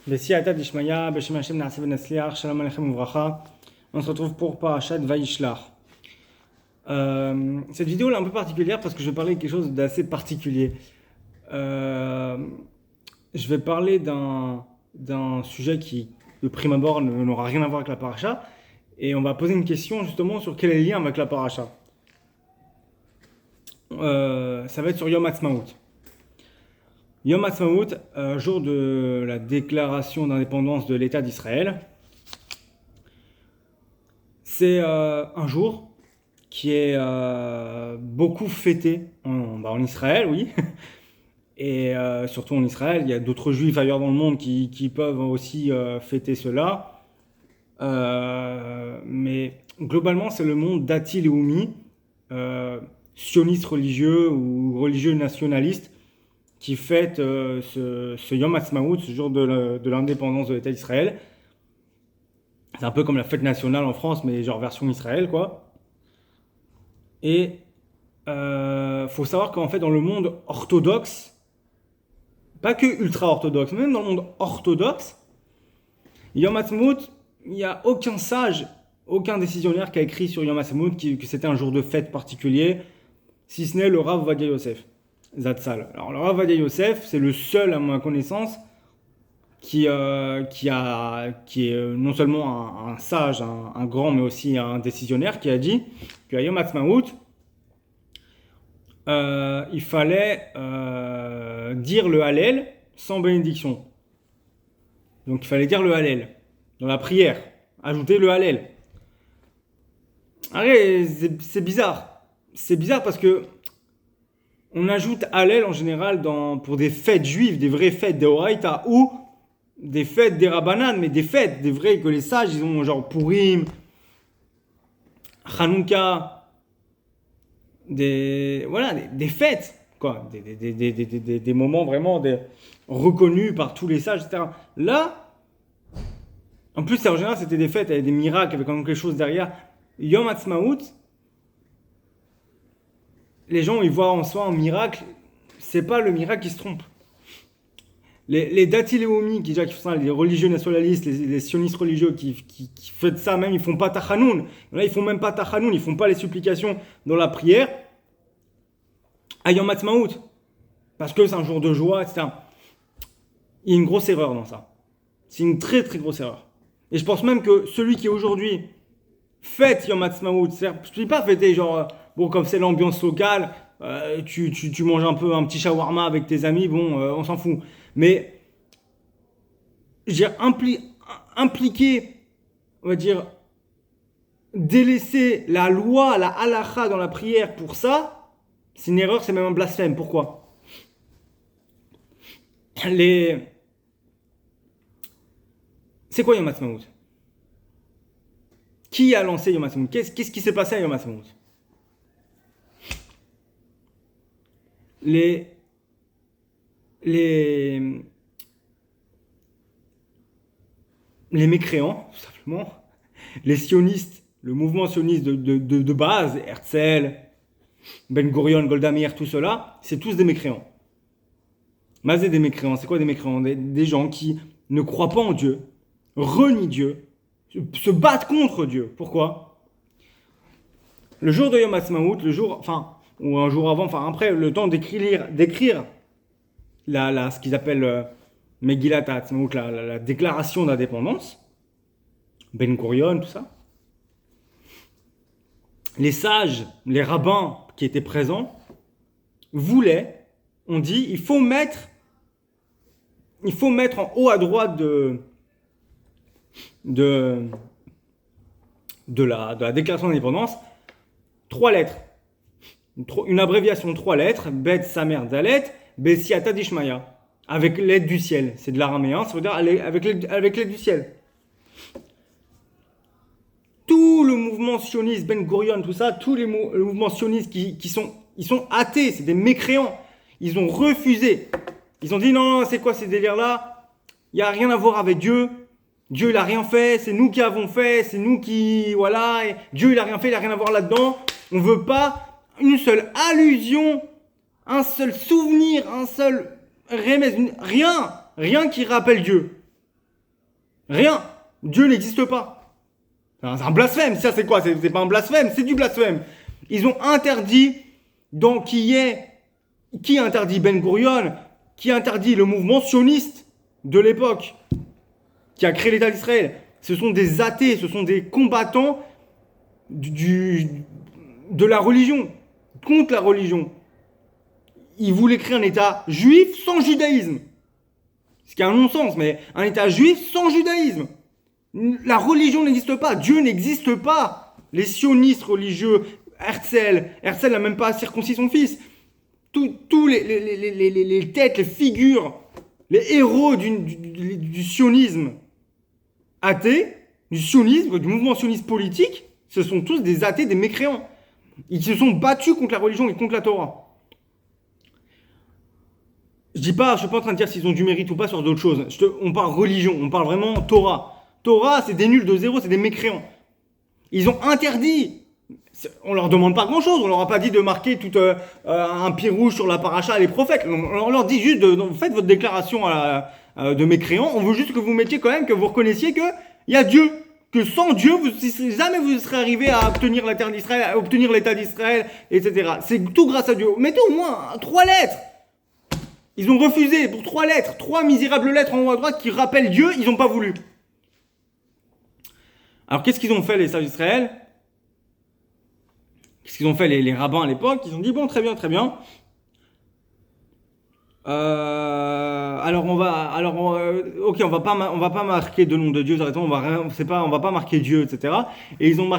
Bessiata Dishmaya, Beshem Hashem Naaseh V'Natzliach, Shalom Aleichem Uvracha. On se retrouve pour Parashat Vayishlach. Cette vidéo est un peu particulière parce que je vais parler de quelque chose d'assez particulier. Je vais parler d'un sujet qui, de prime abord, n'aura rien à voir avec la paracha. Et on va poser une question justement sur quel est le lien avec la paracha. Ça va être sur Yom Ha'atzmaut. Yom Ha'atzmaut, jour de la déclaration d'indépendance de l'État d'Israël, c'est un jour qui est beaucoup fêté en Israël, oui, et surtout en Israël. Il y a d'autres juifs ailleurs dans le monde qui peuvent aussi fêter cela, mais globalement c'est le monde dati leumi, sioniste religieux ou religieux nationaliste, qui fête ce Yom Ha'atzmaut, ce jour de l'indépendance de l'État d'Israël. C'est un peu comme la fête nationale en France, mais genre version Israël, quoi. Et faut savoir qu'en fait, dans le monde orthodoxe, pas que ultra-orthodoxe, même dans le monde orthodoxe, Yom Ha'atzmaut, il n'y a aucun sage, aucun décisionnaire qui a écrit sur Yom Ha'atzmaut que c'était un jour de fête particulier, si ce n'est le Rav Ovadia Yosef Zatzal. Alors le Rav Ovadia Yosef, c'est le seul à ma connaissance qui est non seulement un sage, un grand, mais aussi un décisionnaire, qui a dit qu'à Yom Ha'atzmaut, il fallait dire le Hallel sans bénédiction. Donc il fallait dire le Hallel dans la prière, ajouter le Hallel. Allez, c'est bizarre. C'est bizarre parce que on ajoute Hallel en général pour des fêtes juives, des vraies fêtes des Horaïta, ou des fêtes des Rabbanan, mais des fêtes, des vrais que les sages, ils ont genre Purim, Hanouka, des fêtes, quoi, des moments vraiment reconnus par tous les sages, etc. Là, en plus, en général, c'était des fêtes avec des miracles, avec quand même quelque chose derrière. Yom Ha'atzmaut, les gens, ils voient en soi un miracle, c'est pas le miracle qui se trompe. Les Dati Leumi qui font ça, les religieux nationalistes, les sionistes religieux qui font ça, même ils font pas Tachanoun. Là, ils font même pas Tachanoun, ils font pas les supplications dans la prière à Yom Ha'atzmaut, parce que c'est un jour de joie, etc. Il y a une grosse erreur dans ça. C'est une très très grosse erreur. Et je pense même que celui qui aujourd'hui fête Yom Ha'atzmaut, c'est-à-dire, je ne dis pas fêter genre, bon, comme c'est l'ambiance locale, tu manges un petit shawarma avec tes amis, bon, on s'en fout. Mais j'ai impliqué, on va dire, délaisser la loi, la halakha dans la prière pour ça, c'est une erreur, c'est même un blasphème. Pourquoi ? C'est quoi Yom Ha'atzmaut ? Qui a lancé Yom Ha'atzmaut ? Qu'est-ce qui s'est passé à Yom Ha'atzmaut ? Les mécréants, tout simplement, les sionistes, le mouvement sioniste de base, Herzl, Ben Gurion, Golda Meir, tout cela, c'est tous des mécréants. Mazé des mécréants, c'est quoi des mécréants ? Des gens qui ne croient pas en Dieu, renient Dieu, se battent contre Dieu. Pourquoi ? Le jour de Yom Ha'atzmaut, ou un jour avant, après, le temps d'écrire ce qu'ils appellent Megillat Ha'atzmaut, la déclaration d'indépendance, Ben Gurion, tout ça. Les sages, les rabbins qui étaient présents, on dit, il faut mettre en haut à droite de la déclaration d'indépendance 3 lettres. Une abréviation, 3 lettres, Bet Samer Dalet, Bessiata Dishmaya, avec l'aide du ciel. C'est de l'araméen, ça veut dire avec l'aide du ciel. Tout le mouvement sioniste, Ben Gurion, tout ça, tous les mouvements sionistes ils sont athées, c'est des mécréants. Ils ont refusé. Ils ont dit non, c'est quoi ces délires-là ? Il n'y a rien à voir avec Dieu. Dieu, il n'a rien fait, c'est nous qui avons fait, c'est nous qui... Voilà, et Dieu, il n'a rien fait, il n'a rien à voir là-dedans. On ne veut pas une seule allusion, un seul souvenir, un seul remède, rien qui rappelle Dieu. Rien. Dieu n'existe pas. C'est un blasphème. Ça, c'est quoi? C'est pas un blasphème, c'est du blasphème. Ils ont interdit, donc, qui interdit Ben Gurion, qui interdit le mouvement sioniste de l'époque, qui a créé l'État d'Israël. Ce sont des athées, ce sont des combattants de la religion, contre la religion. Ils voulaient créer un État juif sans judaïsme. Ce qui est un non-sens, mais un État juif sans judaïsme. La religion n'existe pas, Dieu n'existe pas. Les sionistes religieux, Herzl n'a même pas circoncis son fils. Tous les têtes, les figures, les héros du sionisme athée, du sionisme, du mouvement sioniste politique, ce sont tous des athées, des mécréants. Ils se sont battus contre la religion et contre la Torah. Je suis pas en train de dire s'ils ont du mérite ou pas sur d'autres choses. On parle religion, on parle vraiment Torah. Torah, c'est des nuls de zéro, c'est des mécréants. Ils ont interdit. On leur demande pas grand chose, on leur a pas dit de marquer tout un pied rouge sur la paracha et les prophètes. On leur dit juste faites votre déclaration de mécréants. On veut juste que vous mettiez quand même, que vous reconnaissiez qu'il y a Dieu. Que sans Dieu, jamais vous serez arrivé à obtenir la terre d'Israël, à obtenir l'État d'Israël, etc. C'est tout grâce à Dieu. Mettez au moins 3 lettres. Ils ont refusé pour 3 lettres, 3 misérables lettres en haut à droite qui rappellent Dieu, ils n'ont pas voulu. Alors qu'est-ce qu'ils ont fait les sages d'Israël? Qu'est-ce qu'ils ont fait les rabbins à l'époque? Ils ont dit bon, très bien. Alors on va pas marquer de nom de Dieu, on va pas marquer Dieu, etc. Et ils ont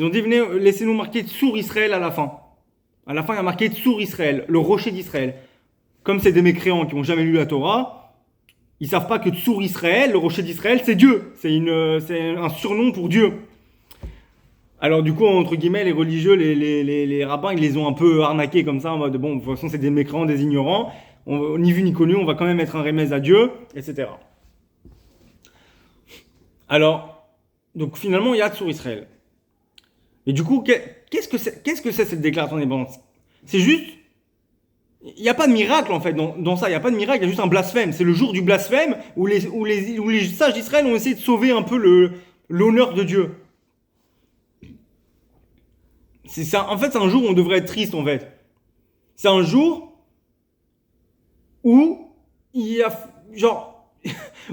dit venez, laissez-nous marquer Tsour Israël à la fin. À la fin, il y a marqué Tsour Israël, le rocher d'Israël. Comme c'est des mécréants qui n'ont jamais lu la Torah, ils savent pas que Tsour Israël, le rocher d'Israël, c'est Dieu. C'est un surnom pour Dieu. Alors du coup, entre guillemets, les religieux, les rabbins, ils les ont un peu arnaqués comme ça, en mode bon, de toute façon, c'est des mécréants, des ignorants. Ni vu ni connu, on va quand même mettre un remède à Dieu, etc. Alors, donc finalement, il y a Tsour Israël. Et du coup, qu'est-ce que c'est cette déclaration d'indépendance? C'est juste, il n'y a pas de miracle en fait dans ça, il n'y a pas de miracle, il y a juste un blasphème. C'est le jour du blasphème où les sages d'Israël ont essayé de sauver un peu l'honneur de Dieu. En fait, c'est un jour où on devrait être triste en fait. C'est un jour où il y a,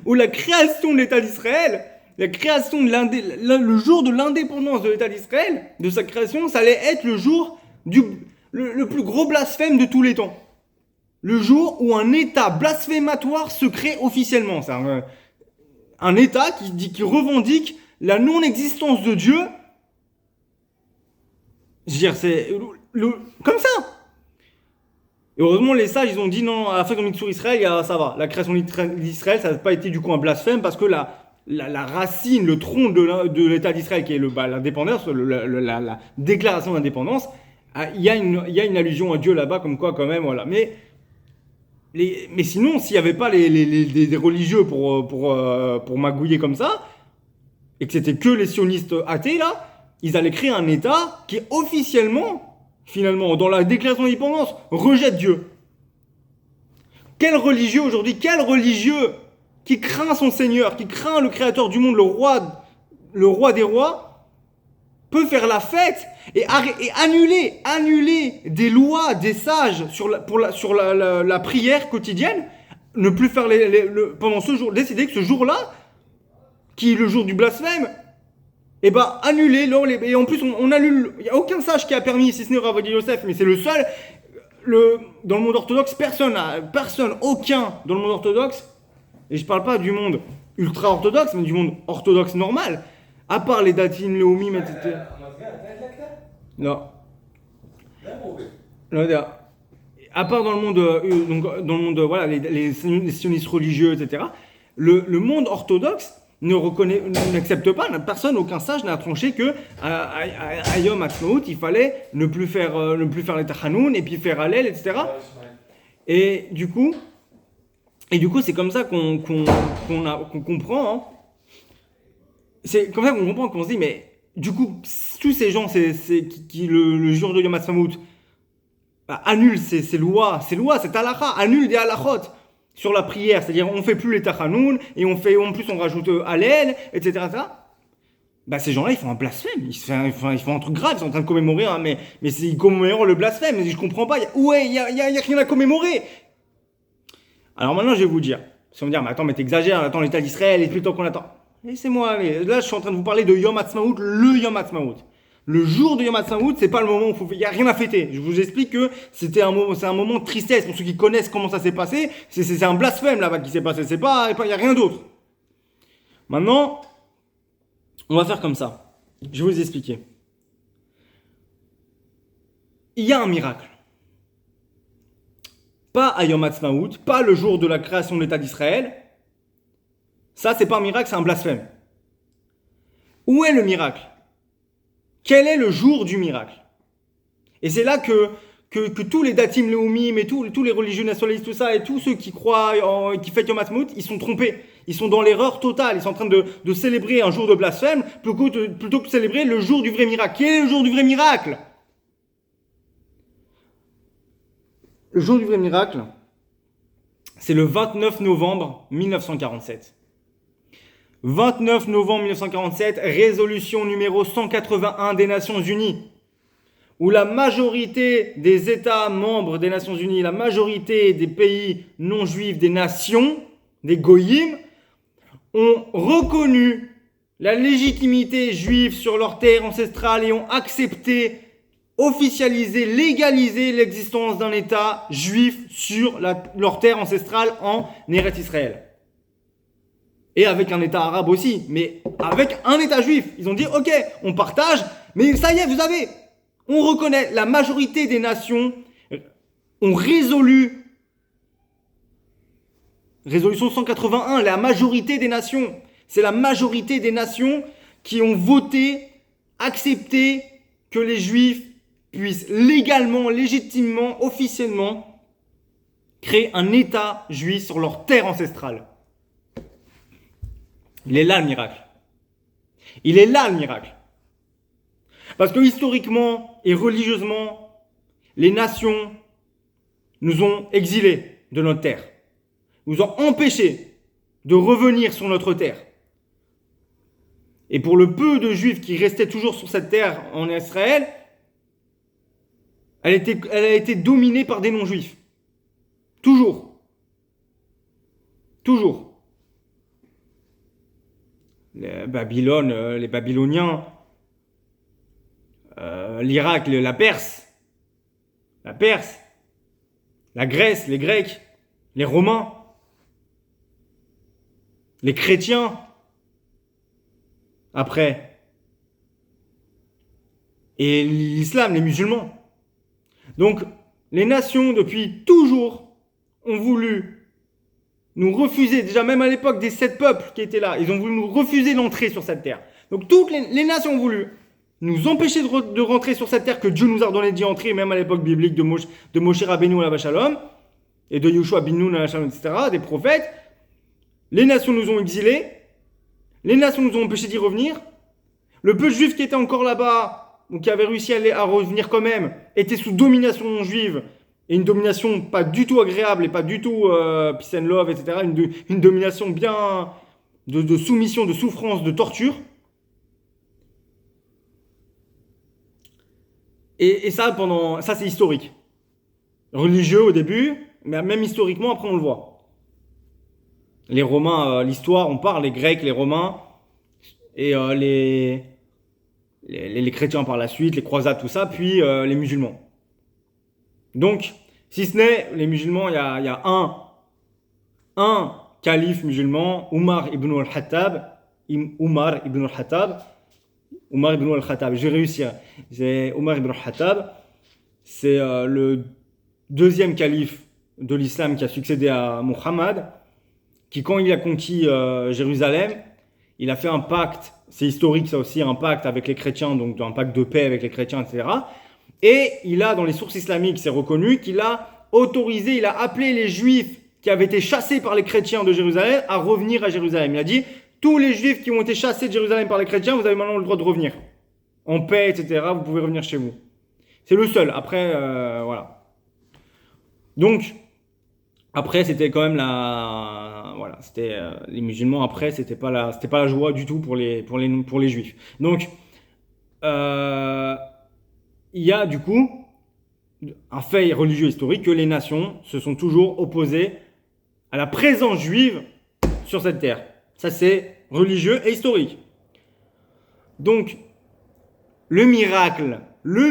où la création de l'État d'Israël, la création le jour de l'indépendance de l'État d'Israël, de sa création, ça allait être le jour le plus gros blasphème de tous les temps. Le jour où un État blasphématoire se crée officiellement. C'est un État qui revendique la non-existence de Dieu. Je veux dire, c'est comme ça. Et heureusement, les sages, ils ont dit non, à la fin qu'on met sur Israël, ça va. La création d'Israël, ça n'a pas été du coup un blasphème parce que la racine, le tronc de l'État d'Israël, qui est l'indépendance, la déclaration d'indépendance, il y a une allusion à Dieu là-bas, comme quoi quand même, voilà. Mais sinon, s'il n'y avait pas des religieux pour magouiller comme ça, et que c'était que les sionistes athées là, ils allaient créer un État qui officiellement, finalement, dans la déclaration d'indépendance, rejette Dieu. Quel religieux aujourd'hui, quel religieux qui craint son Seigneur, qui craint le Créateur du monde, le roi des rois, peut faire la fête et annuler des lois des sages sur la prière quotidienne, ne plus faire pendant ce jour, décider que ce jour-là, qui est le jour du blasphème, et annuler, et en plus on annule, il n'y a aucun sage qui a permis, si ce n'est Rav Yosef, mais c'est le seul, dans le monde orthodoxe, personne, aucun dans le monde orthodoxe, et je parle pas du monde ultra-orthodoxe, mais du monde orthodoxe normal, à part les Datim, les Omim, etc. Non. À part dans le monde, voilà, les sionistes religieux, etc. Le monde orthodoxe n'accepte pas, personne, aucun sage n'a tranché que à Yom Ha'atzmaut, il fallait ne plus faire les Tachanoun et puis faire Hallel, etc. Et du coup, c'est comme ça qu'on comprend. Hein. C'est comme ça qu'on comprend, qu'on se dit, mais du coup, tous ces gens qui le jour de Yom Ha'atzmaut annulent ces lois, c'est halakha, annulent des halachot. sur la prière, c'est-à-dire on fait plus les tachanoun, et en plus on rajoute Hallel, etc., bah ces gens-là, ils font un blasphème, ils font un truc grave, ils sont en train de commémorer, hein, mais ils commémorent le blasphème, je comprends pas, il y a rien à commémorer. Alors maintenant, je vais vous dire, si on me dit, mais attends, mais t'exagères, on attend l'État d'Israël, et plus le temps qu'on attend. Laissez-moi aller, là je suis en train de vous parler de Yom Ha'atzmaut, le Yom Ha'atzmaut. Le jour de Yom Ha'atzmaut, c'est pas le moment où il y a rien à fêter. Je vous explique que c'est un moment de tristesse, pour ceux qui connaissent comment ça s'est passé, c'est un blasphème là-bas qui s'est passé, il y a rien d'autre. Maintenant, on va faire comme ça. Je vais vous expliquer. Il y a un miracle. Pas à Yom Ha'atzmaut, pas le jour de la création de l'État d'Israël. Ça, c'est pas un miracle, c'est un blasphème. Où est le miracle? Quel est le jour du miracle? Et c'est là que tous les datim leumim et tous les religieux nationalistes, tout ça, et tous ceux qui croient, qui fêtent Yom Ha'atzmaut, ils sont trompés. Ils sont dans l'erreur totale. Ils sont en train de célébrer un jour de blasphème plutôt que de célébrer le jour du vrai miracle. Quel est le jour du vrai miracle? Le jour du vrai miracle, c'est le 29 novembre 1947. 29 novembre 1947, résolution numéro 181 des Nations Unies, où la majorité des États membres des Nations Unies, la majorité des pays non juifs, des nations, des goyim, ont reconnu la légitimité juive sur leur terre ancestrale et ont accepté, officialisé, légalisé l'existence d'un État juif sur leur terre ancestrale en Eretz Israël. Et avec un État arabe aussi, mais avec un État juif. Ils ont dit, ok, on partage, mais ça y est, vous savez, on reconnaît, la majorité des nations ont résolu, résolution 181, la majorité des nations, c'est la majorité des nations qui ont voté, accepté que les juifs puissent légalement, légitimement, officiellement créer un État juif sur leur terre ancestrale. Il est là le miracle. Il est là le miracle. Parce que historiquement et religieusement, les nations nous ont exilés de notre terre, nous ont empêchés de revenir sur notre terre. Et pour le peu de juifs qui restaient toujours sur cette terre en Israël, elle a été dominée par des non-juifs. Toujours. Toujours. Les Babyloniens, l'Irak, la Perse, la Grèce, les Grecs, les Romains, les chrétiens, après, et l'islam, les musulmans. Donc, les nations, depuis toujours, ont voulu nous refuser, déjà même à l'époque des 7 peuples qui étaient là, ils ont voulu nous refuser l'entrée sur cette terre. Donc toutes les nations ont voulu nous empêcher de rentrer sur cette terre que Dieu nous a ordonné d'y entrer, même à l'époque biblique de Moshe Rabbeinu à la Shalom, et de Yoshua bin Nun à la Shalom, etc., des prophètes. Les nations nous ont exilés, les nations nous ont empêchés d'y revenir. Le peu juif qui était encore là-bas, ou qui avait réussi à revenir quand même, était sous domination juive, et une domination pas du tout agréable et pas du tout peace and love, etc. Une domination bien de soumission, de souffrance, de torture. Et ça, ça c'est historique. Religieux au début, mais même historiquement, après on le voit. Les Romains, l'histoire, on parle, les Grecs, les Romains, et les chrétiens par la suite, les croisades, tout ça, puis les musulmans. Donc, si ce n'est les musulmans, il y a un calife musulman, Omar ibn al-Khattab. Je vais réussir. C'est Omar ibn al-Khattab. C'est le deuxième calife de l'islam qui a succédé à Muhammad, qui quand il a conquis Jérusalem, il a fait un pacte, c'est historique ça aussi, un pacte avec les chrétiens, donc un pacte de paix avec les chrétiens, etc. Et il a, dans les sources islamiques, c'est reconnu qu'il a autorisé, il a appelé les juifs qui avaient été chassés par les chrétiens de Jérusalem à revenir à Jérusalem. Il a dit, tous les juifs qui ont été chassés de Jérusalem par les chrétiens, vous avez maintenant le droit de revenir. En paix, etc., vous pouvez revenir chez vous. C'est le seul. Après, voilà. Donc, Après, c'était quand même voilà, c'était les musulmans. Après, c'était pas la joie du tout pour les juifs. Donc, euh, il y a du coup un fait religieux historique que les nations se sont toujours opposées à la présence juive sur cette terre. Ça, c'est religieux et historique. Donc, le miracle, le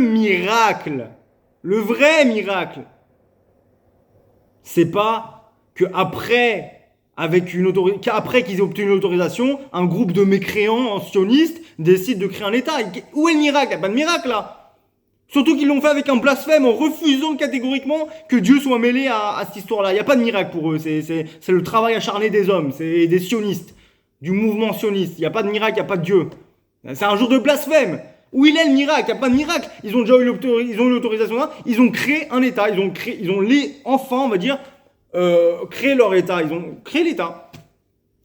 vrai miracle, c'est pas que qu'après qu'ils aient obtenu l'autorisation, un groupe de mécréants sionistes décide de créer un État. Où est le miracle? Il n'y a pas de miracle là. Surtout qu'ils l'ont fait avec un blasphème en refusant catégoriquement que Dieu soit mêlé à cette histoire-là. Il n'y a pas de miracle pour eux. C'est le travail acharné des hommes, c'est des sionistes, du mouvement sioniste. Il n'y a pas de miracle, il n'y a pas de Dieu. C'est un jour de blasphème. Où il est le miracle? Il n'y a pas de miracle. Ils ont déjà eu l'autorisation là. Ils ont créé un État. Enfin, on va dire, créé leur État. Ils ont créé l'État.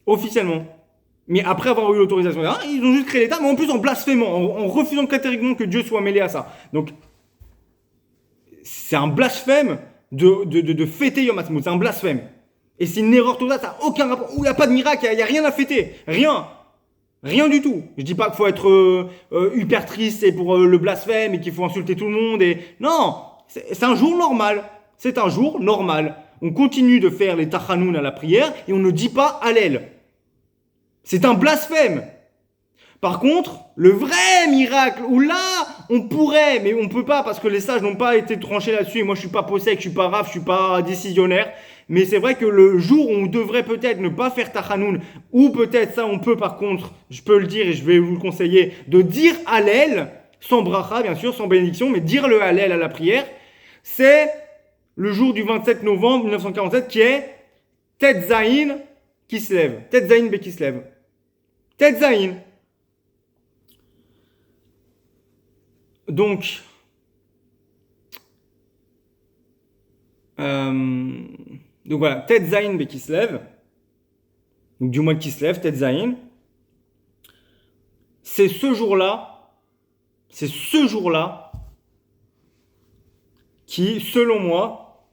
Officiellement. Mais après avoir eu l'autorisation là, ils ont juste créé l'État, mais en plus en blasphémant, en refusant catégoriquement que Dieu soit mêlé à ça. Donc, c'est un blasphème de fêter Yom Ha'atzmaut. C'est un blasphème. Et c'est une erreur totale. Ça n'a aucun rapport. Où il n'y a pas de miracle. Il n'y a rien à fêter. Rien. Rien du tout. Je dis pas qu'il faut être hyper triste et pour le blasphème et qu'il faut insulter tout le monde. Non, c'est un jour normal. C'est un jour normal. On continue de faire les tachanoun à la prière et on ne dit pas Hallel. C'est un blasphème. Par contre, le vrai miracle, où là, on pourrait, mais on peut pas parce que les sages n'ont pas été tranchés là-dessus. Et moi, je suis pas possède, je suis pas raf, je suis pas décisionnaire. Mais c'est vrai que le jour où on devrait peut-être ne pas faire Tachanoun, ou peut-être ça, on peut par contre, je peux le dire et je vais vous le conseiller, de dire Hallel, sans bracha bien sûr, sans bénédiction, mais dire le Hallel à la prière, c'est le jour du 27 novembre 1947 qui est Tet Zayin qui se lève. Tet Zayin Be qui se lève. Tet Zayin. Donc, voilà, Tet Zayin Be qui se lève. Donc du mois de Kislev, Tet Zayin. C'est ce jour-là qui, selon moi,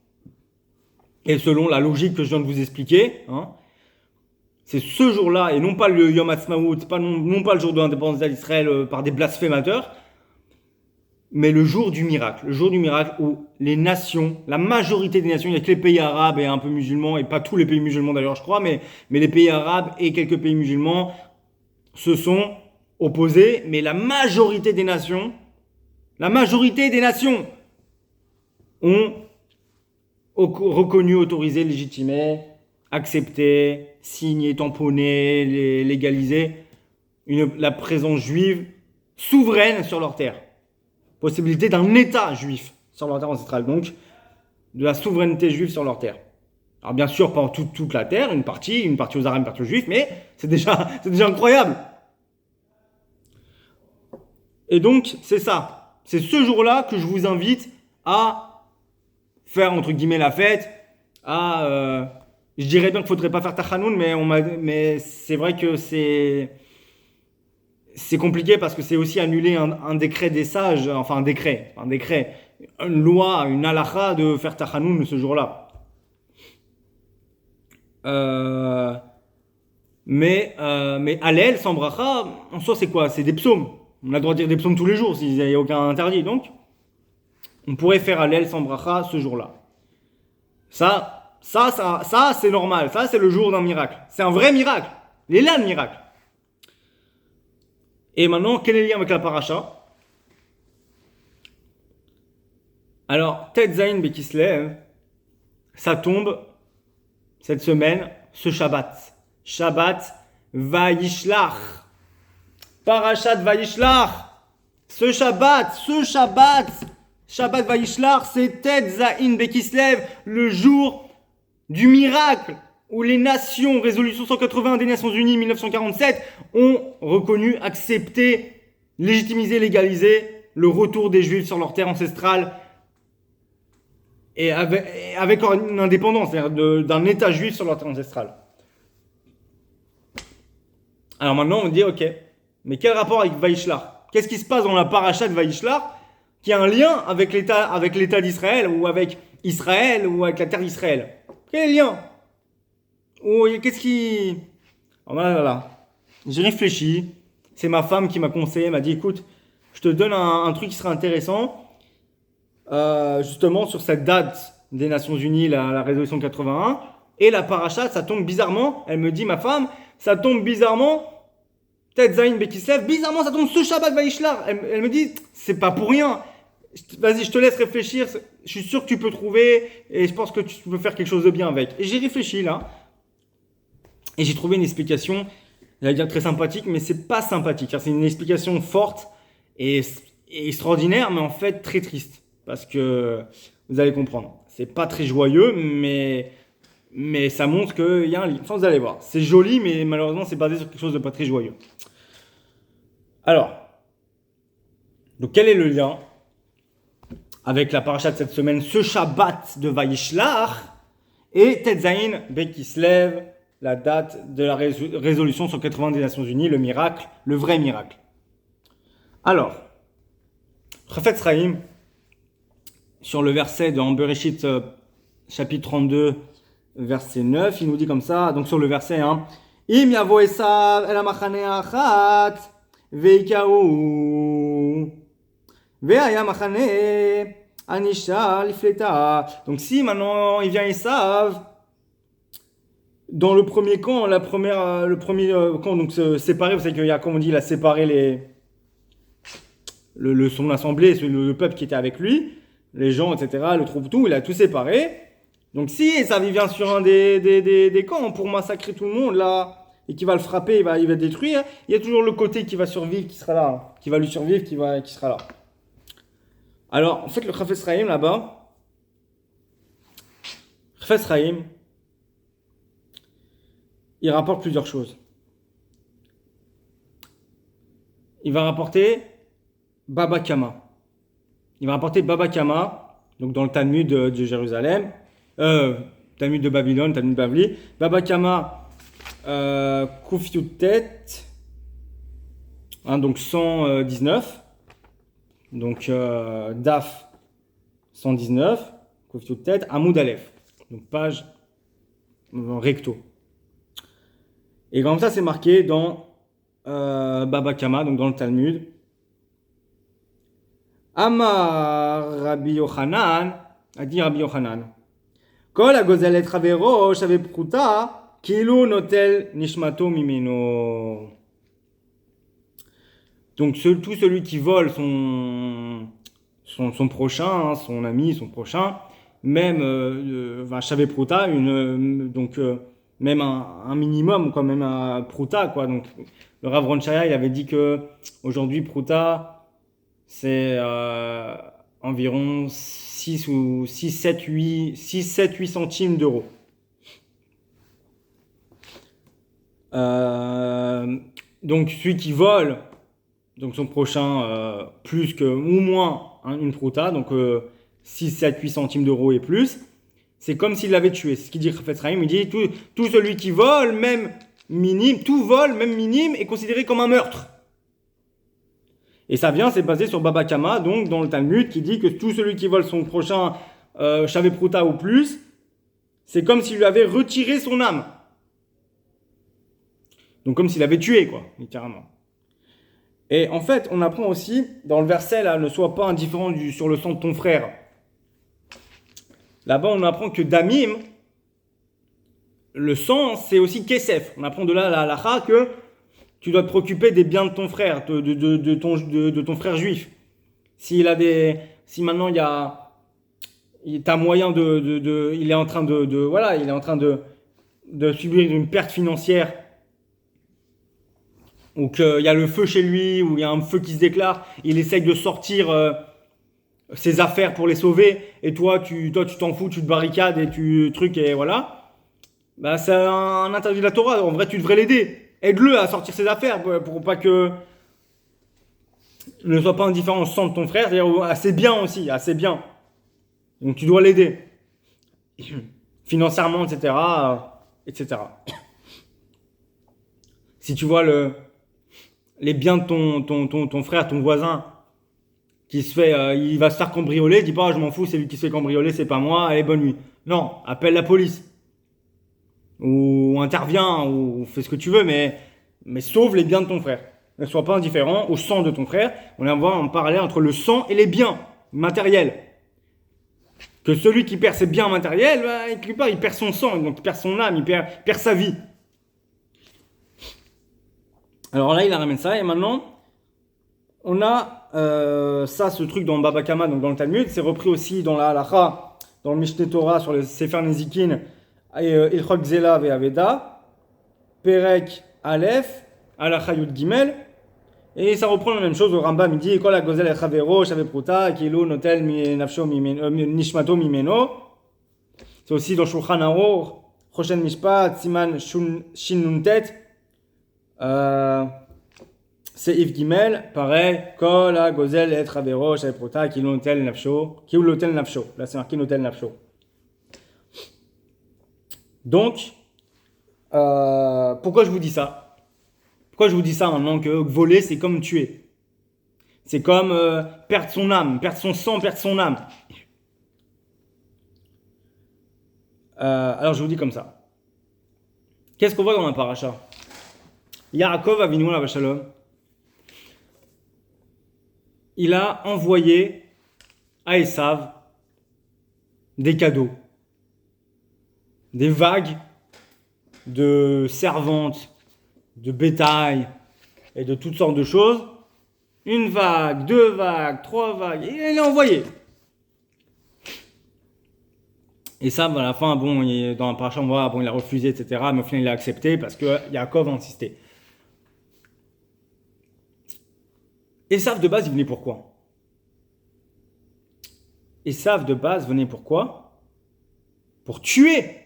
et selon la logique que je viens de vous expliquer, c'est ce jour-là, et non pas le Yom Ha'atzmaut, non pas le jour de l'indépendance d'Israël par des blasphémateurs, mais le jour du miracle où les nations, la majorité des nations, il n'y a que les pays arabes et un peu musulmans, et pas tous les pays musulmans d'ailleurs je crois, mais les pays arabes et quelques pays musulmans se sont opposés, mais la majorité des nations ont reconnu, autorisé, légitimé, accepté, signé, tamponné, légalisé la présence juive souveraine sur leur terre. Possibilité d'un État juif sur leur terre ancestrale, donc de la souveraineté juive sur leur terre. Alors bien sûr, pas toute la terre, une partie aux Arabes, une partie aux Juifs, mais c'est déjà incroyable. Et donc, c'est ça. C'est ce jour-là que je vous invite à faire, entre guillemets, la fête, je dirais bien qu'il ne faudrait pas faire Tachanoun, mais c'est vrai que c'est compliqué parce que c'est aussi annuler un décret des sages, enfin un décret, une loi, une halakha de faire Tachanoun ce jour-là. Mais Hallel, sans bracha, en soi c'est quoi? C'est des psaumes. On a le droit de dire des psaumes tous les jours s'il n'y a aucun interdit. Donc, on pourrait faire Hallel sans bracha ce jour-là. Ça c'est normal. Ça, c'est le jour d'un miracle. C'est un vrai miracle. Il est là le miracle. Et maintenant, quel est le lien avec la paracha? Alors, Tet Zayin Be Kislev, ça tombe cette semaine, ce Shabbat. Shabbat Vayishlach. Parashat Vayishlach. Ce Shabbat, Shabbat Vayishlach, c'est Tet Zayin Be Kislev, le jour du miracle où les nations, résolution 181 des Nations Unies 1947, ont reconnu, accepté, légitimisé, légalisé le retour des Juifs sur leur terre ancestrale et avec une indépendance, c'est-à-dire d'un État juif sur leur terre ancestrale. Alors maintenant, on dit, ok, mais quel rapport avec Vayishlach? Qu'est-ce qui se passe dans la paracha de Vayishlach qui a un lien avec l'État d'Israël ou avec Israël ou avec la terre d'Israël? Quel est le lien? Oh, qu'est-ce qui... Alors voilà. J'ai réfléchi. C'est ma femme qui m'a conseillé, elle m'a dit, écoute, je te donne un truc qui sera intéressant, justement sur cette date des Nations Unies, la résolution 81, et la paracha, ça tombe bizarrement, elle me dit, ma femme, ça tombe bizarrement, peut-être Zayin Bekislev, bizarrement ça tombe ce Shabbat Vaishlar. Elle me dit, c'est pas pour rien. Vas-y, je te laisse réfléchir, je suis sûr que tu peux trouver, et je pense que tu peux faire quelque chose de bien avec. Et j'ai réfléchi là, et j'ai trouvé une explication, j'allais dire très sympathique, mais c'est pas sympathique. C'est une explication forte et extraordinaire, mais en fait très triste. Parce que vous allez comprendre. C'est pas très joyeux, mais ça montre qu'il y a un lien. Enfin, vous allez voir. C'est joli, mais malheureusement, c'est basé sur quelque chose de pas très joyeux. Alors, donc quel est le lien avec la paracha de cette semaine, ce Shabbat de Vaishlach et Tetzaïn Bekislev, la date de la résolution sur 80 des Nations Unies, le miracle, le vrai miracle. Alors, Chafetz Chaim, sur le verset de Bereshit, chapitre 32, verset 9, il nous dit comme ça, donc sur le verset 1, Im yavo Esav el hamachane achat veikau ve'aya machane anisha lifleta. Donc si maintenant il vient Esav, dans le premier camp, le premier camp, donc séparé, vous savez qu'il y a, comme on dit, il a séparé son assemblée, le peuple qui était avec lui, les gens, etc., le troupe tout, il a tout séparé. Donc si ça vient sur un des camps pour massacrer tout le monde là, et qui va le frapper, il va détruire, il y a toujours le côté qui va survivre, qui sera là, hein, qui va lui survivre, qui sera là. Alors, en fait, le Chafetz Chaim là-bas, Chafetz Chaim, il rapporte plusieurs choses. Il va rapporter Baba Kama. Il va rapporter Baba Kama, donc dans le Talmud de Jérusalem, Talmud de Babylone, Talmud Bavli. Baba Kama, Kuf Yutet, donc 119, donc Daf 119, Kuf Yutet, Amoud Aleph, donc page recto. Et comme ça, c'est marqué dans Baba Kama, donc dans le Talmud. Amar Rabbi Yochanan, a dit Rabbi Yochanan, Kol hagozel et chavero shave pruta, kilu notel nishmato mimeno. Donc tout celui qui vole son prochain, son ami, son prochain, même shave pruta, même un minimum, quoi, même un pruta, quoi. Donc le Rav Ron Shaya, il avait dit que aujourd'hui pruta c'est environ 6, 7, 8 centimes d'euros. Donc celui qui vole, donc son prochain, plus que ou moins une prouta, donc 6, 7, 8 centimes d'euros et plus, c'est comme s'il l'avait tué. C'est ce qu'il dit Chafetz Chaim, il dit tout celui qui vole, même minime, tout vol, même minime, est considéré comme un meurtre. Et ça c'est basé sur Baba Kama, donc dans le Talmud, qui dit que tout celui qui vole son prochain Shavé Prouta ou plus, c'est comme s'il lui avait retiré son âme. Donc comme s'il avait tué, quoi, littéralement. Et en fait, on apprend aussi, dans le verset, là, ne sois pas indifférent sur le sang de ton frère. Là-bas, on apprend que Damim, le sang, c'est aussi Kesef. On apprend de là la halakha que tu dois te préoccuper des biens de ton frère, de ton frère juif. Si maintenant t'as moyen il est en train de subir une perte financière, ou qu'il y a le feu chez lui, ou il y a un feu qui se déclare, il essaye de sortir ses affaires pour les sauver, et toi tu t'en fous, tu te barricades et et voilà. Bah, c'est un interdit de la Torah. En vrai, tu devrais l'aider. Aide-le à sortir ses affaires pour pas que ne soit pas indifférent au sang de ton frère, c'est-à-dire assez bien aussi, assez bien. Donc tu dois l'aider financièrement, etc., etc. Si tu vois les biens de ton frère, ton voisin, qui se fait, il va se faire cambrioler, dis pas je m'en fous, c'est lui qui se fait cambrioler, c'est pas moi, allez bonne nuit. Non, appelle la police. ou interviens, ou fais ce que tu veux, mais sauve les biens de ton frère. Ne sois pas indifférent au sang de ton frère. On va voir un parallèle entre le sang et les biens matériels. Que celui qui perd ses biens matériels, il perd son sang, donc il perd son âme, il perd sa vie. Alors là, il a ramène ça, et maintenant, on a ça, ce truc dans Baba Kama, donc dans le Talmud, c'est repris aussi dans la Halacha, dans le Mishneh Torah, sur le Sefer Nezikin, et Ilchot Gzela ve Aveda, Perek Aleph, Halacha Yud Gimel, et ça reprend la même chose au Rambam, il dit Kol hagozel et chavero, shavepruta, kilu notel nishmato mimeno. C'est aussi dans Shulchan Aruch, Choshen Mishpat, Siman Shin Nuntet, c'est Yves Gimel, pareil, Kol hagozel et chavero, shavepruta, kilu notel nafsho. Là c'est marqué notel nafsho. Donc, pourquoi je vous dis ça? Pourquoi je vous dis ça maintenant que voler, c'est comme tuer? C'est comme perdre son âme, perdre son sang, perdre son âme. Alors je vous dis comme ça. Qu'est-ce qu'on voit dans la paracha? Yaakov Avinu Alav Shalom, il a envoyé à Esav des cadeaux, des vagues de servantes, de bétail et de toutes sortes de choses. Une vague, 2 vagues, 3 vagues, et il l'a envoyé. Et ça, à la fin, bon, dans la paracha, on voit, bon, il a refusé, etc. Mais au final, il a accepté parce que Yaakov a insisté. Esav de base, il venait pourquoi? Esav de base venait pourquoi? Pour tuer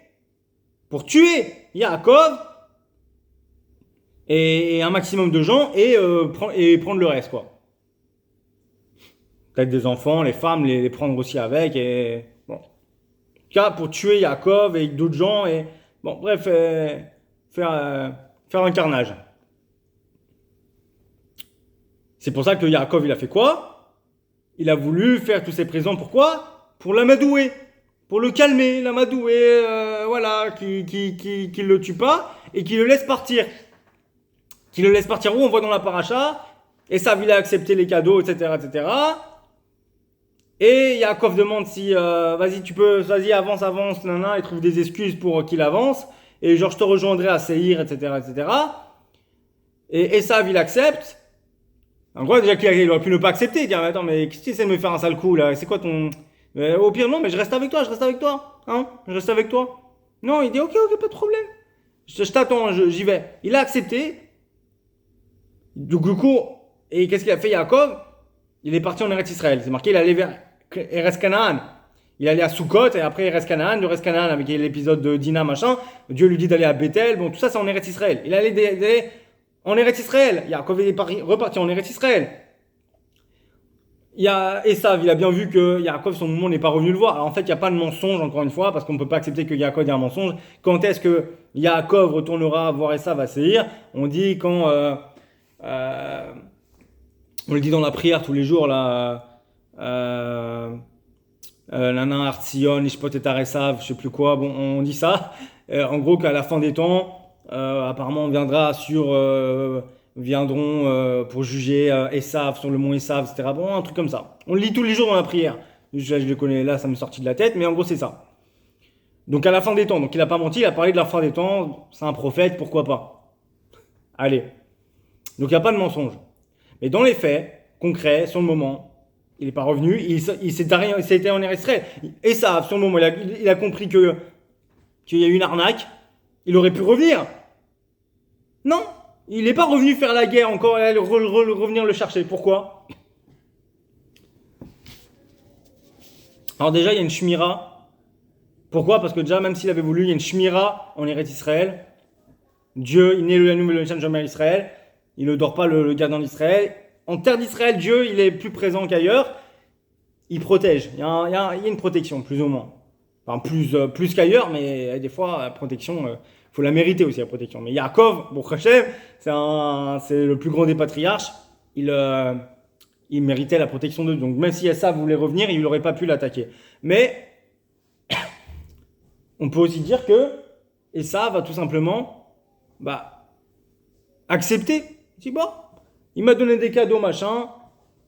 Yaakov et un maximum de gens et prendre le reste, quoi. Peut-être des enfants, les femmes, les prendre aussi avec et bon. Cas pour tuer Yaakov et d'autres gens et bon, bref, faire un carnage. C'est pour ça que Yaakov, il a fait quoi? Il a voulu faire tous ses présents, pourquoi? Pour l'amadouer, pour le calmer, l'amadouer, voilà, qui le tue pas et qui le laisse partir. Qui le laisse partir où? On voit dans la paracha, et ça, il a accepté les cadeaux, etc., etc. Et Yaakov demande si, vas-y, avance, nana, il trouve des excuses pour qu'il avance, et genre, je te rejoindrai à Seir, etc., etc. Et Esav, il accepte. En gros, déjà qu'il aurait pu ne pas accepter, dire, attends, mais qu'est-ce que tu essaies de me faire un sale coup, là? C'est quoi ton... au pire, non, mais je reste avec toi, hein? Je reste avec toi. Non, il dit, ok, pas de problème. Je t'attends, j'y vais. Il a accepté. Du coup, et qu'est-ce qu'il a fait, Yaakov? Il est parti en Eretz Israël. C'est marqué, il allait vers Eretz Canaan. Il allait à Sukkot et après Eretz Canaan. De Eretz Canaan avec l'épisode de Dina, machin. Dieu lui dit d'aller à Bethel. Bon, tout ça, c'est en Eretz Israël. Il allait en Eretz Israël. Yaakov est reparti en Eretz Israël. Il y a Esav, il a bien vu que Yaakov, son moment, n'est pas revenu le voir. Alors en fait, il n'y a pas de mensonge, encore une fois, parce qu'on ne peut pas accepter que Yaakov ait un mensonge. Quand est-ce que Yaakov retournera voir Esav à Seir? On dit quand... on le dit dans la prière tous les jours là, Nana Artsion, Ishpot et Taresav, je sais plus quoi, bon, on dit ça. En gros, qu'à la fin des temps, apparemment, viendront pour juger Esav sur le mont Esav, etc. Bon, un truc comme ça. On le lit tous les jours dans la prière. Je le connais là, ça m'est sorti de la tête, mais en gros, c'est ça. Donc, à la fin des temps, donc il n'a pas menti, il a parlé de la fin des temps, c'est un prophète, pourquoi pas. Allez. Donc il n'y a pas de mensonge. Mais dans les faits, concrets, sur le moment, il n'est pas revenu, il s'est été en Israël. Et ça, sur le moment, il a compris qu'il y a eu une arnaque, il aurait pu revenir. Non, il n'est pas revenu faire la guerre encore et revenir le chercher. Pourquoi? Alors déjà, il y a une shmira. Pourquoi? Parce que déjà, même s'il avait voulu, il y a une shmira en Eretz Israël. Dieu, il n'est le nouvel jamais Israël. Il ne dort pas le gardien d'Israël. En terre d'Israël, Dieu, il est plus présent qu'ailleurs. Il protège. Il y a une protection, plus ou moins. Enfin, plus qu'ailleurs, mais des fois, la protection, faut la mériter aussi, la protection. Mais Yaakov, bon, Hachem, c'est le plus grand des patriarches. Il méritait la protection de Dieu. Donc, même si Esav voulait revenir, il n'aurait pas pu l'attaquer. Mais, on peut aussi dire que Et ça va tout simplement accepter. Il dit, bon, il m'a donné des cadeaux, machin,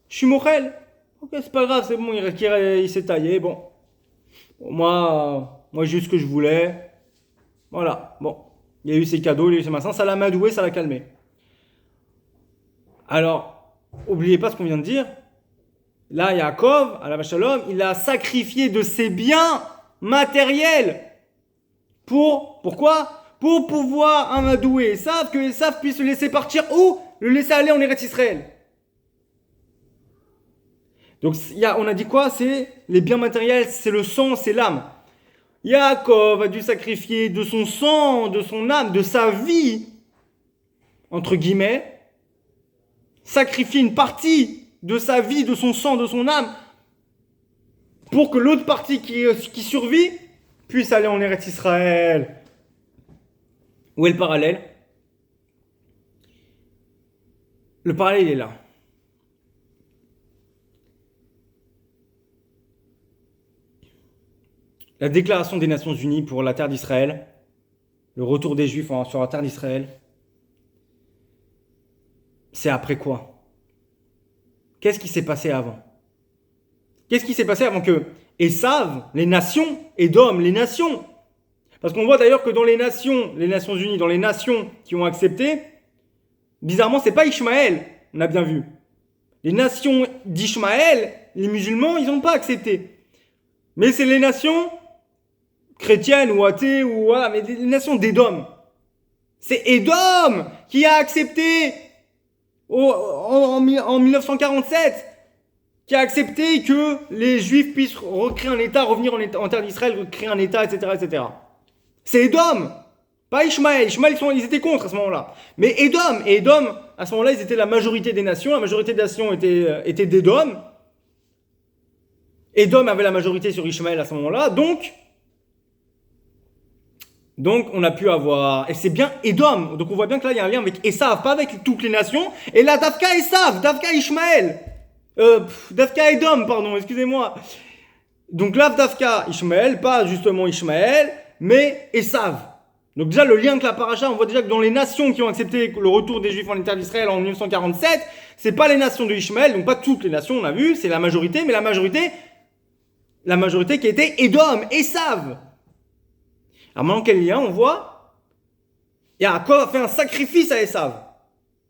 je suis mochel. Ok, c'est pas grave, c'est bon, il s'est taillé, bon. Moi j'ai eu ce que je voulais. Voilà, bon. Il y a eu ses cadeaux, il y a eu ses machins, ça l'a amadoué, ça l'a calmé. Alors, oubliez pas ce qu'on vient de dire. Là, Yaakov, à la Shalom, il a sacrifié de ses biens matériels. Pourquoi? Pour pouvoir amadouer Esav, que Esav puisse le laisser partir ou le laisser aller en Eretz Israël. Donc, on a dit quoi? C'est les biens matériels, c'est le sang, c'est l'âme. Yaakov a dû sacrifier de son sang, de son âme, de sa vie, entre guillemets, sacrifier une partie de sa vie, de son sang, de son âme, pour que l'autre partie qui survit puisse aller en Eretz Israël. Où est le parallèle? Le parallèle est là. La déclaration des Nations Unies pour la terre d'Israël, le retour des Juifs sur la terre d'Israël, c'est après quoi? Qu'est-ce qui s'est passé avant? Qu'est-ce qui s'est passé avant que Esav, les nations, Édom, les nations? Parce qu'on voit d'ailleurs que dans les Nations Unies, dans les nations qui ont accepté, bizarrement, c'est pas Ishmaël, on a bien vu. Les nations d'Ishmaël, les musulmans, ils n'ont pas accepté. Mais c'est les nations chrétiennes ou athées, ou voilà, mais les nations d'Édom. C'est Édom qui a accepté en 1947, qui a accepté que les Juifs puissent recréer un État, revenir en terre d'Israël, recréer un État, etc., etc. C'est Édom, pas Ishmaël. Ishmaël, ils étaient contre à ce moment-là. Mais Édom, à ce moment-là, ils étaient la majorité des nations. La majorité des nations était d'Édom. Édom avait la majorité sur Ishmaël à ce moment-là. Donc, on a pu avoir... Et c'est bien Édom. Donc, on voit bien que là, il y a un lien avec Esav, pas avec toutes les nations. Et là, Davka Esav, Davka Ishmaël. Davka Édom, pardon, excusez-moi. Donc, là, Davka Ishmaël, pas justement Ishmaël, mais Esav. Donc, déjà, le lien avec la paracha, on voit déjà que dans les nations qui ont accepté le retour des Juifs en terre d'Israël en 1947, c'est pas les nations de Ishmaël, donc pas toutes les nations, on a vu, c'est la majorité, mais la majorité qui était Édom, Esav. Alors maintenant, quel lien on voit? Yaakov a fait un sacrifice à Esav.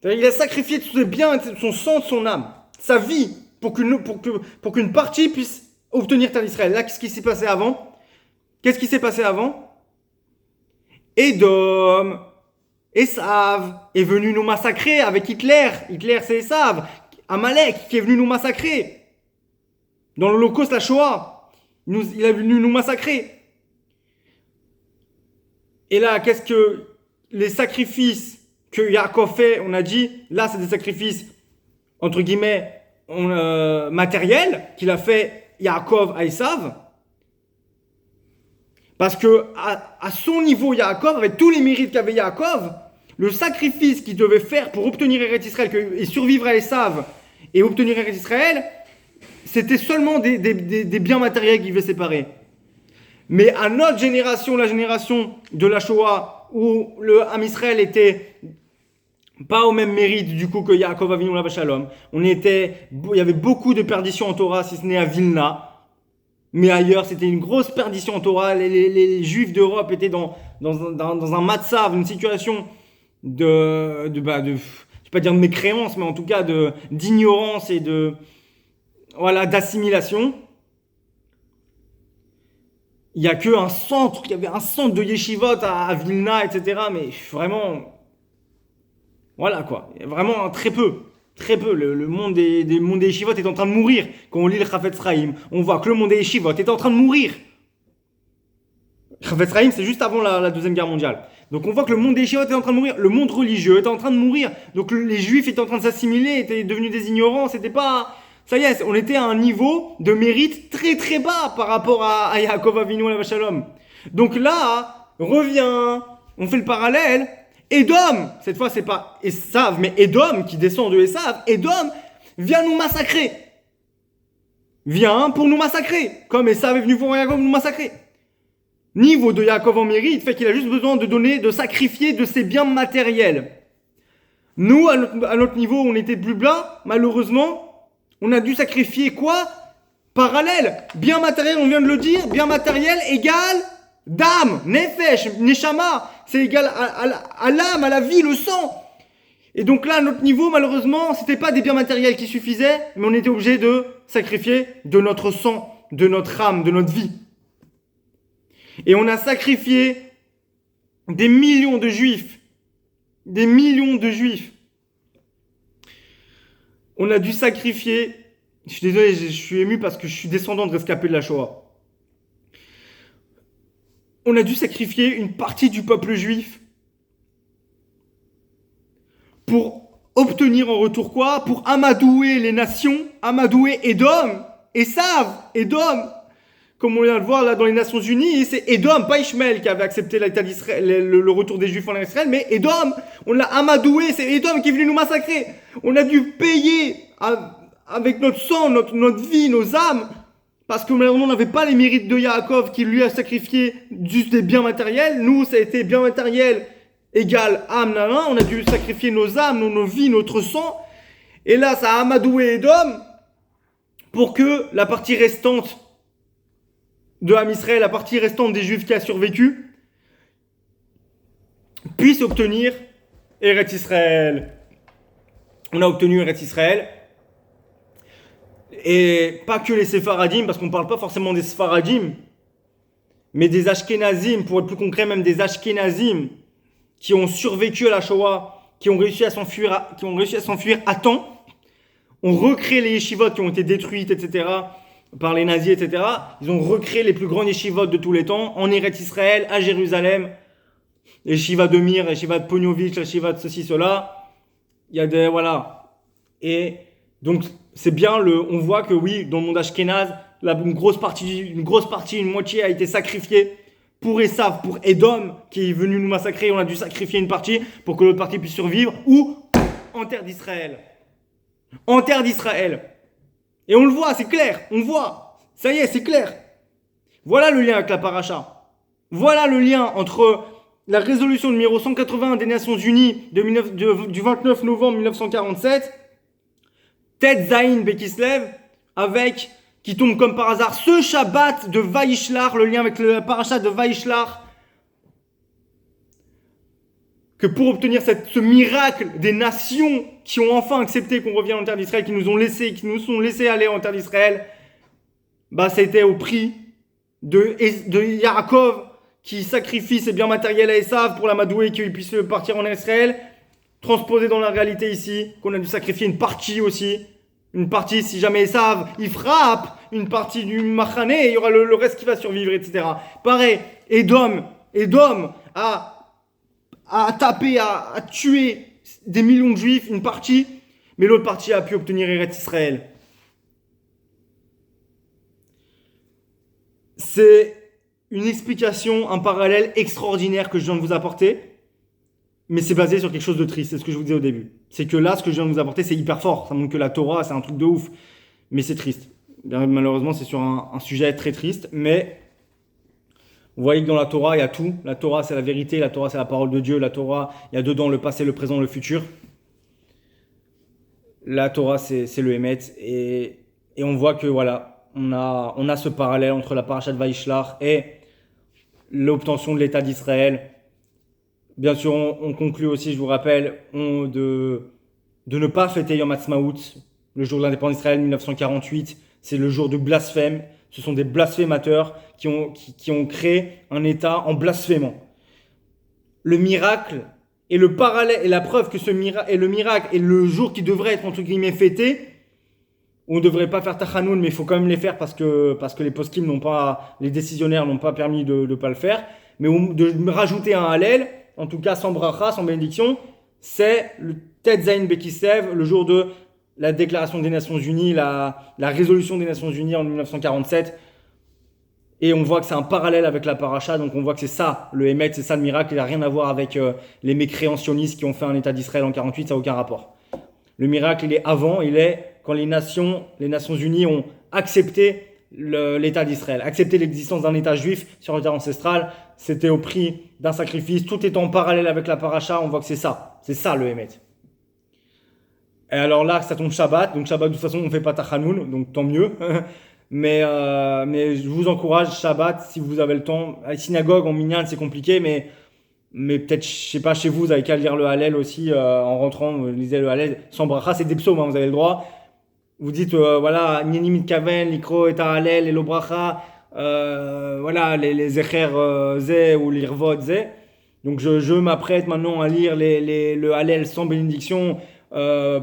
Il a sacrifié de ses biens, de son sang, de son âme, sa vie, pour qu'une partie puisse obtenir terre d'Israël. Là, qu'est-ce qui s'est passé avant? Édom, Esav est venu nous massacrer avec Hitler. Hitler, c'est Esav. Amalek qui est venu nous massacrer. Dans l'Holocauste, la Shoah, il est venu nous massacrer. Et là, qu'est-ce que les sacrifices que Yaakov fait, on a dit, là, c'est des sacrifices, entre guillemets, matériels, qu'il a fait Yaakov à Esav. Parce que à son niveau, Yaakov, avec tous les mérites qu'avait Yaakov, le sacrifice qu'il devait faire pour obtenir Eretz Israël et survivre à Esav et obtenir Eretz Israël, c'était seulement des biens matériels qu'il devait séparer. Mais à notre génération, la génération de la Shoah, où le Ham Israël était pas au même mérite du coup que Yaakov Avinu la Shalom, il y avait beaucoup de perditions en Torah, si ce n'est à Vilna. Mais ailleurs, c'était une grosse perdition en Torah. Les Juifs d'Europe étaient dans un matzav, une situation je ne vais pas dire de mécréance, mais en tout cas d'ignorance et d'assimilation. Il y avait un centre de yeshivot à Vilna, etc. Mais vraiment, voilà quoi. Vraiment très peu. Très peu. Le monde des yeshivot est en train de mourir. Quand on lit le Chafetz Chaim, on voit que le monde des yeshivot est en train de mourir. Chafetz Chaim, c'est juste avant la Deuxième Guerre mondiale. Donc on voit que le monde des yeshivot est en train de mourir. Le monde religieux est en train de mourir. Donc les juifs étaient en train de s'assimiler, étaient devenus des ignorants. C'était pas... Ça y est, on était à un niveau de mérite très très bas par rapport à Yaakov Avinu alav shalom. Donc là, revient, on fait le parallèle. Édom, cette fois c'est pas Esav, mais Édom qui descend de Esav. Édom vient nous massacrer. Vient pour nous massacrer. Comme Esav est venu pour Yaakov nous massacrer. niveau de Yaakov en mérite fait qu'il a juste besoin de sacrifier de ses biens matériels. Nous, à notre niveau, on était plus bas, malheureusement, on a dû sacrifier quoi? Parallèle, bien matériel, on vient de le dire, bien matériel égale d'âme, nefesh, neshama, c'est égal à l'âme, à la vie, le sang. Et donc là, à notre niveau, malheureusement, c'était pas des biens matériels qui suffisaient, mais on était obligé de sacrifier de notre sang, de notre âme, de notre vie. Et on a sacrifié des millions de juifs. Des millions de juifs. On a dû sacrifier, je suis désolé, je suis ému parce que je suis descendant de rescapés de la Shoah. On a dû sacrifier une partie du peuple juif pour obtenir en retour quoi? Pour amadouer les nations, amadouer Édom, Esav, Édom. Comme on vient de le voir là dans les Nations Unies, c'est Édom, pas Ishmael qui avait accepté l'État d'Israël, le retour des Juifs en Israël, mais Édom, on l'a amadoué, c'est Édom qui est venu nous massacrer. On a dû payer avec notre sang, notre vie, nos âmes, parce que malheureusement on n'avait pas les mérites de Yaakov qui lui a sacrifié juste des biens matériels. Nous, ça a été biens matériels égale âme, on a dû sacrifier nos âmes, nos vies, notre sang. Et là, ça a amadoué Édom pour que la partie restante de Ham Israël, la partie restante des Juifs qui a survécu, puisse obtenir Eretz Israël. On a obtenu Eretz Israël. Et pas que les Séfaradim, parce qu'on ne parle pas forcément des Séfaradim, mais des Ashkenazim, pour être plus concret, même des Ashkenazim, qui ont survécu à la Shoah, qui ont réussi à s'enfuir à temps. On recrée les yeshivot qui ont été détruites, etc., par les nazis, etc. Ils ont recréé les plus grands yeshivot de tous les temps, en Eretz Israël, à Jérusalem. Les yeshivot de Mir, les yeshivot de Ponyovitch, les yeshivot de ceci, cela. Il y a des, voilà. Et donc, c'est bien on voit que oui, dans le monde ashkénaze, une grosse partie, une moitié a été sacrifiée pour Esav, pour Édom, qui est venu nous massacrer. On a dû sacrifier une partie pour que l'autre partie puisse survivre, ou en terre d'Israël. En terre d'Israël. Et on le voit, c'est clair, on le voit. Ça y est, c'est clair. Voilà le lien avec la paracha. Voilà le lien entre la résolution numéro 181 des Nations Unies du 29 novembre 1947, Tet Zayin Bekislev, avec, qui tombe comme par hasard, ce Shabbat de Vaishlar, le lien avec la paracha de Vaishlar, que pour obtenir ce miracle des nations qui ont enfin accepté qu'on revienne en terre d'Israël, qui nous sont laissés aller en terre d'Israël, bah c'était au prix de Yaakov qui sacrifie ses biens matériels à Esav pour l'amadouer et qu'il puisse partir en Israël, transposé dans la réalité ici, qu'on a dû sacrifier une partie aussi, une partie si jamais Esav il frappe une partie du Machané, il y aura le reste qui va survivre, etc. Pareil, Édom a tapé, a tué des millions de juifs, une partie, mais l'autre partie a pu obtenir Eretz Israël. C'est une explication, un parallèle extraordinaire que je viens de vous apporter, mais c'est basé sur quelque chose de triste, c'est ce que je vous disais au début. C'est que là, ce que je viens de vous apporter, c'est hyper fort, ça montre que la Torah, c'est un truc de ouf, mais c'est triste. Malheureusement, c'est sur un sujet très triste, mais vous voyez que dans la Torah, il y a tout. La Torah, c'est la vérité. La Torah, c'est la parole de Dieu. La Torah, il y a dedans le passé, le présent, le futur. La Torah, c'est le Emet. Et on voit que, voilà, on a ce parallèle entre la paracha de Vaishlar et l'obtention de l'État d'Israël. Bien sûr, on conclut aussi, je vous rappelle, de ne pas fêter Yom Ha'atzmaut, le jour de l'indépendance d'Israël 1948. C'est le jour du blasphème. Ce sont des blasphémateurs qui ont créé un État en blasphémant. Le miracle et le parallèle et la preuve que le miracle est le jour qui devrait être entre guillemets fêté. On ne devrait pas faire Tachanoun, mais il faut quand même les faire parce que les poskim les décisionnaires n'ont pas permis de ne pas le faire. Mais de rajouter un Hallel, en tout cas sans bracha, sans bénédiction, c'est le Tet Zayin Bekislev, le jour de la déclaration des Nations Unies, la résolution des Nations Unies en 1947. Et on voit que c'est un parallèle avec la paracha, donc on voit que c'est ça le Hémet, c'est ça le miracle. Il n'a rien à voir avec les mécréants sionistes qui ont fait un État d'Israël en 48, ça n'a aucun rapport. Le miracle, il est avant, il est quand les Nations Unies ont accepté l'État d'Israël. Accepter l'existence d'un État juif sur le terre ancestral, c'était au prix d'un sacrifice. Tout est en parallèle avec la paracha, on voit que c'est ça. C'est ça le Hémet. Et alors là, ça tombe Shabbat. Donc Shabbat, de toute façon, on ne fait pas Tachanoun, donc tant mieux. mais je vous encourage, Shabbat, si vous avez le temps. À la synagogue, en minyan, c'est compliqué, mais peut-être, je sais pas, chez vous, vous avez qu'à lire le Hallel aussi, en rentrant, vous lisez le Hallel. Sans bracha, c'est des psaumes, hein, vous avez le droit. Vous dites, voilà, Nini mitkaven, likro et Hallel, et lo bracha, voilà, les zecher zé ou l'irvot zé. Donc je m'apprête maintenant à lire le Hallel sans bénédiction,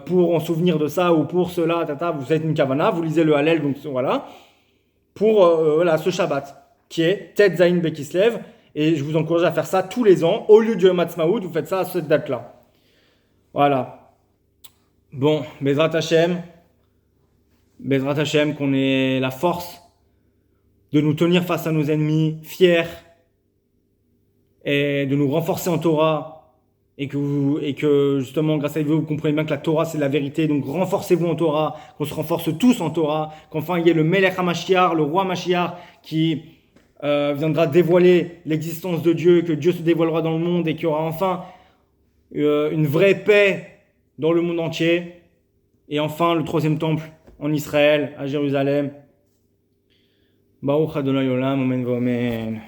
pour en souvenir de ça ou pour cela, tata, vous faites une kavana, vous lisez le Hallel, donc voilà, pour voilà, ce Shabbat, qui est Tet Zayin Bekislev, et je vous encourage à faire ça tous les ans, au lieu du Yom Ha'atzmaut, vous faites ça à cette date-là. Voilà. Bon, Bezrat Hashem, qu'on ait la force de nous tenir face à nos ennemis, fiers, et de nous renforcer en Torah, et que justement, grâce à vous, vous comprenez bien que la Torah, c'est la vérité. Donc, renforcez-vous en Torah, qu'on se renforce tous en Torah, qu'enfin, il y ait le Melech HaMashiach, le roi Mashiach, qui viendra dévoiler l'existence de Dieu, que Dieu se dévoilera dans le monde, et qu'il y aura enfin une vraie paix dans le monde entier. Et enfin, le troisième temple en Israël, à Jérusalem. Baruch Adonai Olam, Amen v'Amen.